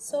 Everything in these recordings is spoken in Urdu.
100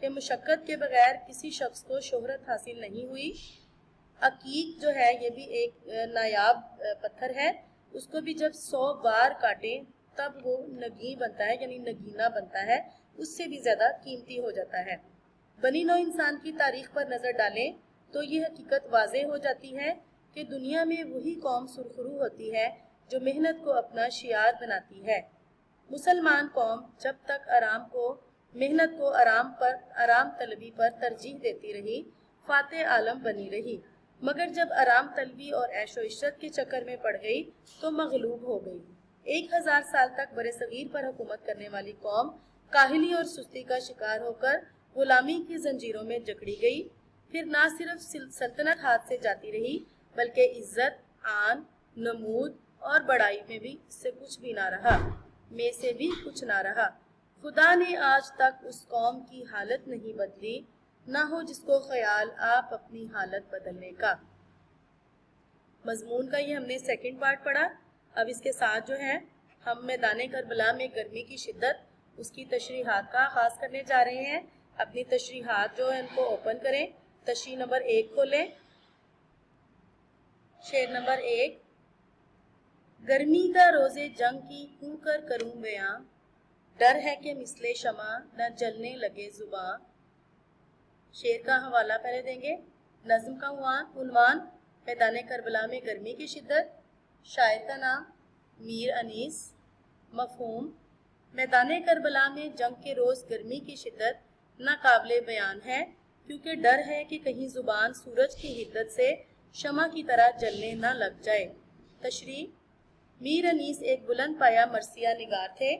کہ مشقت کے بغیر کسی شخص کو شہرت حاصل نہیں ہوئی۔ عقیق جو ہے یہ بھی ایک نایاب پتھر ہے، اس کو بھی جب 100 بار کاٹیں تب وہ نگیں بنتا ہے، یعنی نگینہ بنتا ہے، اس سے بھی زیادہ قیمتی ہو جاتا ہے۔ بنی نوع انسان کی تاریخ پر نظر ڈالیں تو یہ حقیقت واضح ہو جاتی ہے کہ دنیا میں وہی قوم سرخرو ہوتی ہے جو محنت کو اپنا شعار بناتی ہے۔ مسلمان قوم جب تک محنت کو آرام طلبی پر ترجیح دیتی رہی، فاتح عالم بنی رہی، مگر جب آرام طلبی اور عیش و عشرت کے چکر میں پڑ گئی تو مغلوب ہو گئی۔ 1000 سال تک برصغیر پر حکومت کرنے والی قوم کاہلی اور سستی کا شکار ہو کر غلامی کی زنجیروں میں جکڑی گئی، پھر نہ صرف سلطنت ہاتھ سے جاتی رہی بلکہ عزت، آن، نمود اور بڑائی میں سے کچھ نہ رہا۔ خدا نے آج تک اس قوم کی حالت نہیں بدلی، نہ ہو جس کو خیال آپ اپنی حالت بدلنے کا۔ مضمون کا یہ ہم نے سیکنڈ پارٹ پڑھا۔ اب اس کے ساتھ جو ہے ہم میدان کربلا میں گرمی کی شدت، اس کی تشریحات کا آغاز کرنے جا رہے ہیں۔ اپنی تشریحات جو ہے ان کو اوپن کریں، تشریح نمبر 1 کھولیں۔ شعر نمبر 1: گرمی کا روز جنگ کی کیوں کر کروں بیاں، ڈر ہے کہ مثل شمع نہ جلنے لگے زباں۔ شعر کا حوالہ پہلے دیں گے۔ نظم کا عنوان میدان کربلا میں گرمی کی شدت، شاعر کا نام میر انیس۔ مفہوم: میدان کربلا میں جنگ کے روز گرمی کی شدت ناقابل بیان ہے کیونکہ ڈر ہے کہ کہیں زبان سورج کی حدت سے شمع کی طرح جلنے نہ لگ جائے۔ تشریح: میر انیس ایک بلند پایہ مرثیہ نگار تھے۔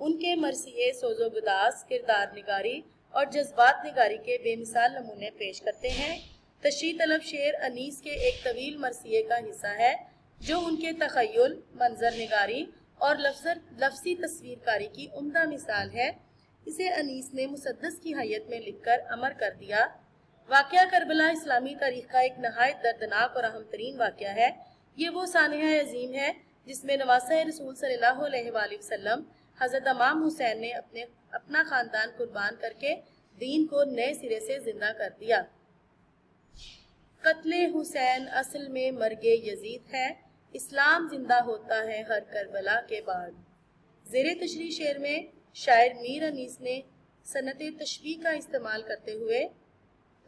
ان کے مرثیے سوز و گداز، کردار نگاری اور جذبات نگاری کے بے مثال نمونے پیش کرتے ہیں۔ تشریح طلب شعر انیس کے ایک طویل مرثیے کا حصہ ہے جو ان کے تخیل، منظر نگاری اور لفظی تصویر کاری کی عمدہ مثال ہے۔ اسے انیس نے مسدس کی حیت میں لکھ کر امر کر دیا۔ واقعہ کربلا اسلامی تاریخ کا ایک نہایت دردناک اور اہم ترین واقعہ ہے۔ یہ وہ سانحہ عظیم ہے جس میں نواسہ رسول صلی اللہ علیہ وآلہ وسلم حضرت امام حسین نے اپنا خاندان قربان کر کے دین کو نئے سرے سے زندہ کر دیا۔ قتل حسین اصل میں مرگ یزید ہے، اسلام زندہ ہوتا ہے ہر کربلا کے بعد۔ زیر تشریح شعر میں شاعر میر انیس نے صنعت تشبیہ کا استعمال کرتے ہوئے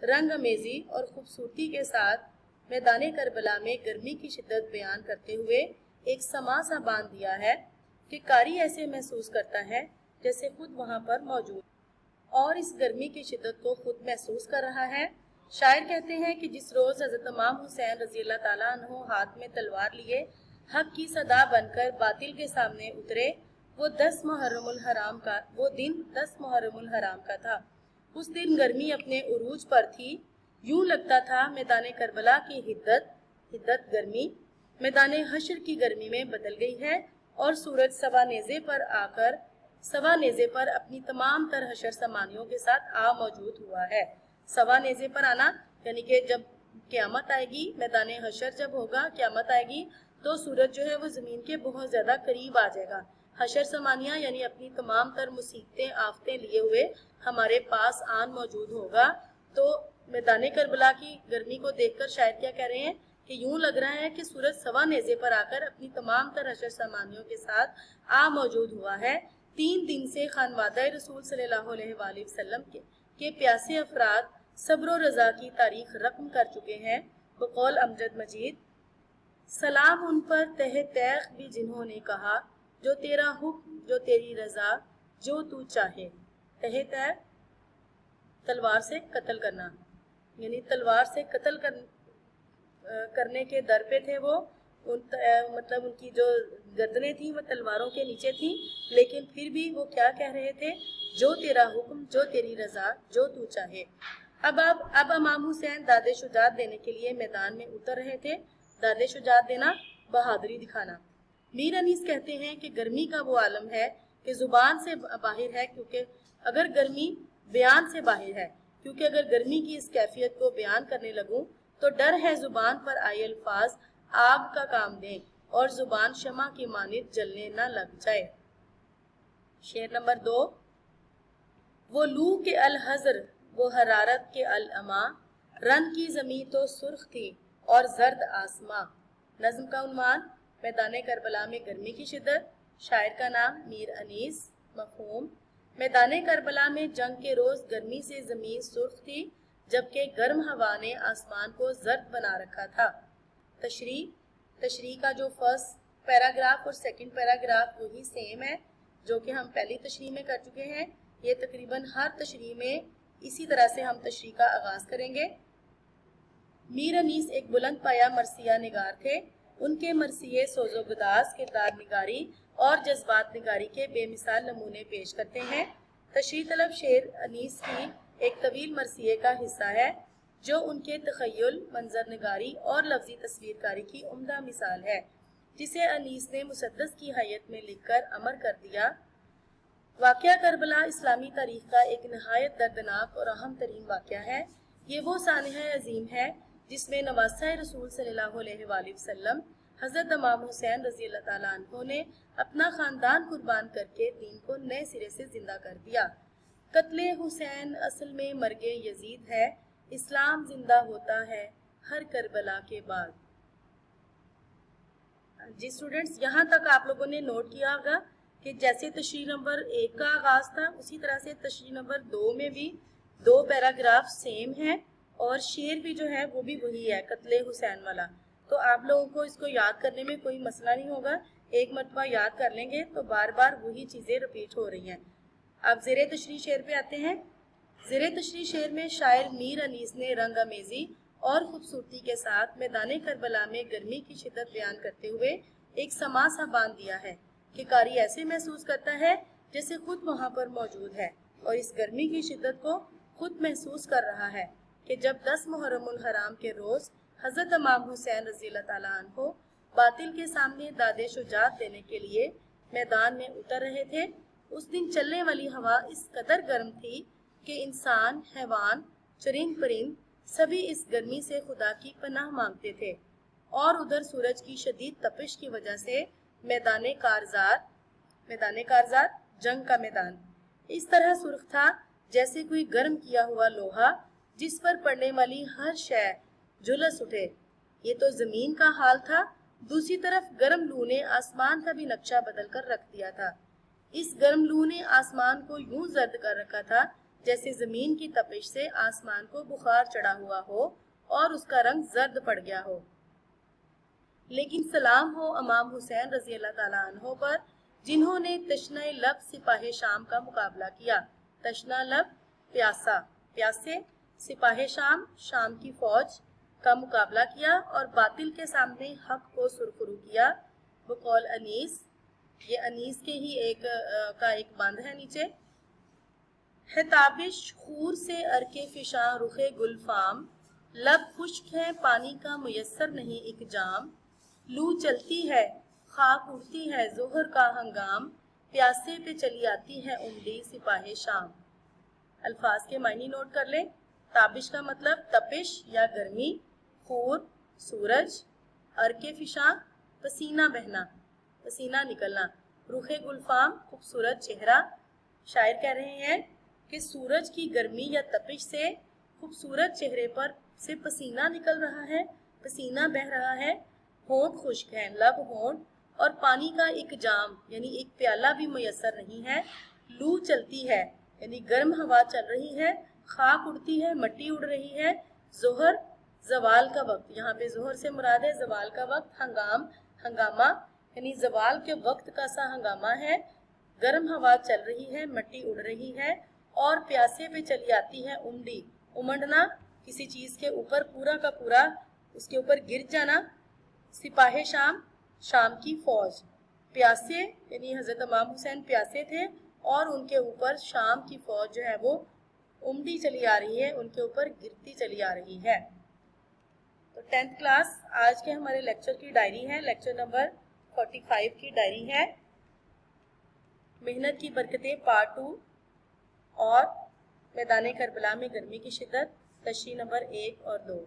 رنگ امیزی اور خوبصورتی کے ساتھ میدان کربلا میں گرمی کی شدت بیان کرتے ہوئے ایک سماں سا باندھ دیا ہے کہ قاری ایسے محسوس کرتا ہے جیسے خود وہاں پر موجود اور اس گرمی کی شدت کو خود محسوس کر رہا ہے۔ شاعر کہتے ہیں کہ جس روز حضرت امام حسین رضی اللہ تعالیٰ عنہ ہاتھ میں تلوار لیے حق کی صدا بن کر باطل کے سامنے اترے، وہ دن 10 محرم الحرام کا تھا۔ اس دن گرمی اپنے عروج پر تھی، یوں لگتا تھا میدان کربلا کی حدت گرمی میدان حشر کی گرمی میں بدل گئی ہے اور سورج سوا نیزے پر اپنی تمام تر حشر سامانیوں کے ساتھ موجود ہوا ہے۔ سوا نیزے پر آنا یعنی کہ جب قیامت آئے گی، میدان حشر جب ہوگا، قیامت آئے گی تو سورج جو ہے وہ زمین کے بہت زیادہ قریب آ جائے گا۔ حشر سامانیہ یعنی اپنی تمام تر مصیبتیں، آفتیں لیے ہوئے ہمارے پاس موجود ہوگا۔ تو میدان کربلا کی گرمی کو دیکھ کر شاعر کیا کہہ رہے ہیں کہ یوں لگ رہا ہے کہ سورج سوا نیزے پر آ کر اپنی تمام تر حشر سامانیوں کے ساتھ موجود ہوا ہے۔ 3 دن سے خانوادہ رسول صلی اللہ علیہ وآلہ وسلم کے پیاسے افراد صبر و رضا کی تاریخ رقم کر چکے ہیں۔ بقول امجد مجید: سلام ان پر تہ تیغ بھی جنہوں نے کہا، جو تیرا حکم جو تیری رضا جو تو چاہے۔ تہ تیغ تلوار سے قتل کرنا، یعنی تلوار سے قتل کرنے کے در پہ تھے وہ، مطلب ان کی جو گردنیں تھیں وہ تلواروں کے نیچے تھیں، لیکن پھر بھی وہ کیا کہہ رہے تھے؟ جو تیرا حکم جو تیری رضا جو تو چاہے۔ اب امام حسین داد شجاعت دینے کے لیے میدان میں اتر رہے تھے۔ داد شجاعت دینا، بہادری دکھانا۔ میر انیس کہتے ہیں کہ گرمی کا وہ عالم ہے کہ زبان سے باہر ہے، کیونکہ اگر گرمی بیان سے باہر ہے، کیونکہ اگر گرمی کی اس کیفیت کو بیان کرنے لگوں تو ڈر ہے زبان پر آئے الفاظ آگ کا کام دیں اور زبان شمع کی مانند جلنے نہ لگ جائے۔ شعر نمبر 2: وہ لو کے الحذر وہ حرارت کے العما، رن کی زمین تو سرخ تھی اور زرد آسماں۔ نظم کا عنوان میدان کربلا میں گرمی کی شدت، شاعر کا نام میر انیس۔ مفہوم میدان کربلا میں جنگ کے روز گرمی سے زمین سرخ تھی جبکہ گرم ہوا نے آسمان کو زرد بنا رکھا تھا۔ تشریح کا جو فرسٹ پیراگراف اور سیکنڈ پیراگراف وہی سیم ہے جو کہ ہم پہلی تشریح میں کر چکے ہیں۔ یہ تقریباً ہر تشریح میں اسی طرح سے ہم تشریح کا آغاز کریں گے۔ میر انیس ایک بلند پایا مرثیہ نگار تھے۔ ان کے مرثیے سوز و گداز، کردار نگاری اور جذبات نگاری کے بے مثال نمونے پیش کرتے ہیں۔ تشریح طلب شعر انیس کی ایک طویل مرثیے کا حصہ ہے جو ان کے تخیل، منظر نگاری اور لفظی تصویر کاری کی عمدہ مثال ہے، جسے انیس نے مسدس کی حیت میں لکھ کر امر کر دیا۔ واقعہ کربلا اسلامی تاریخ کا ایک نہایت دردناک اور اہم ترین واقعہ ہے۔ یہ وہ سانحہ عظیم ہے جس میں نواسہ رسول صلی اللہ علیہ وآلہ وسلم حضرت امام حسین رضی اللہ تعالیٰ عنہ نے اپنا خاندان قربان کر کے دین کو نئے سرے سے زندہ کر دیا۔ قتل حسین اصل میں مرگ یزید ہے، اسلام زندہ ہوتا ہے ہر کربلا کے بعد۔ جی اسٹوڈنٹس، یہاں تک آپ لوگوں نے نوٹ کیا ہوگا کہ جیسے تشریح نمبر 1 کا آغاز تھا اسی طرح سے تشریح نمبر 2 میں بھی 2 پیراگراف سیم ہیں اور شعر بھی جو ہے وہ بھی وہی ہے، قتل حسین والا۔ تو آپ لوگوں کو اس کو یاد کرنے میں کوئی مسئلہ نہیں ہوگا، ایک مرتبہ یاد کر لیں گے تو بار بار وہی چیزیں رپیٹ ہو رہی ہیں۔ اب زیر تشریح شعر پہ آتے ہیں۔ زیر تشریح شعر میں شاعر میر انیس نے رنگ آمیزی اور خوبصورتی کے ساتھ میدان کربلا میں گرمی کی شدت بیان کرتے ہوئے ایک سما سا باندھ دیا ہے کہ قاری ایسے محسوس کرتا ہے جیسے خود وہاں پر موجود ہے اور اس گرمی کی شدت کو خود محسوس کر رہا ہے کہ جب 10 محرم الحرام کے روز حضرت امام حسین رضی اللہ تعالیٰ عنہ باطل کے سامنے داد شجاعت دینے کے لیے میدان میں اتر رہے تھے، اس دن چلنے والی ہوا اس قدر گرم تھی کہ انسان، حیوان، چرند پرند سبھی اس گرمی سے خدا کی پناہ مانگتے تھے، اور ادھر سورج کی شدید تپش کی وجہ سے میدان کارزار جنگ کا میدان اس طرح سرخ تھا جیسے کوئی گرم کیا ہوا لوہا جس پر پڑنے والی ہر شے جھلس اٹھے۔ یہ تو زمین کا حال تھا، دوسری طرف گرم لو نے آسمان کا بھی نقشہ بدل کر رکھ دیا تھا۔ اس گرم لو نے آسمان کو یوں زرد کر رکھا تھا جیسے زمین کی تپش سے آسمان کو بخار چڑھا ہوا ہو اور اس کا رنگ زرد پڑ گیا ہو۔ لیکن سلام ہو امام حسین رضی اللہ تعالیٰ عنہ پر جنہوں نے تشنہ لب سپاہ شام کا مقابلہ کیا۔ تشنہ لب پیاسے، سپاہ شام کی فوج کا مقابلہ کیا اور باطل کے سامنے حق کو سرخرو کیا۔ بقول انیس، یہ انیس کے ہی ایک بند ہے نیچے۔ ہے تابش خور سے ارکے فشاں رخ گل فام، لب خشک ہے پانی کا میسر نہیں ایک جام، لو چلتی ہے خاک اڑتی ہے ظہر کا ہنگام، پیاسے پہ چلی آتی ہے املی سپاہ شام۔ الفاظ کے معنی نوٹ کر لیں۔ تابش کا مطلب تپش یا گرمی، خور سورج، ارکے فشاں پسینہ بہنا، پسینہ نکلنا، رخ گلفام خوبصورت چہرہ۔ شاعر کہہ رہے ہیں کہ سورج کی گرمی یا تپش سے خوبصورت چہرے پر سے پسینہ نکل رہا ہے، پسینہ بہہ رہا ہے، ہونٹ خشک ہے، لب ہونٹ، اور پانی کا ایک جام یعنی ایک پیالہ بھی میسر نہیں ہے۔ لو چلتی ہے یعنی گرم ہوا چل رہی ہے، خاک اڑتی ہے مٹی اڑ رہی ہے، ظہر زوال کا وقت، یہاں پہ ظہر سے مراد ہے زوال کا وقت، ہنگامہ یعنی زوال کے وقت کا سا ہنگامہ ہے، گرم ہوا چل رہی ہے، مٹی اڑ رہی ہے، اور پیاسے پہ چلی آتی ہے امڈی، امنڈنا کسی چیز کے اوپر پورا کا پورا اس کے اوپر گر جانا۔ سپاہ شام کی فوج، پیاسے یعنی حضرت امام حسین پیاسے تھے اور ان کے اوپر شام کی فوج جو ہے وہ امڈی چلی آ رہی ہے، ان کے اوپر گرتی چلی آ رہی ہے۔ تو 10th کلاس آج کے ہمارے لیکچر کی ڈائری ہے، لیکچر نمبر 45 کی ڈائری ہے، محنت کی برکتیں پارٹ 2 اور میدان کربلا میں گرمی کی شدت، تشریح نمبر 1 اور 2۔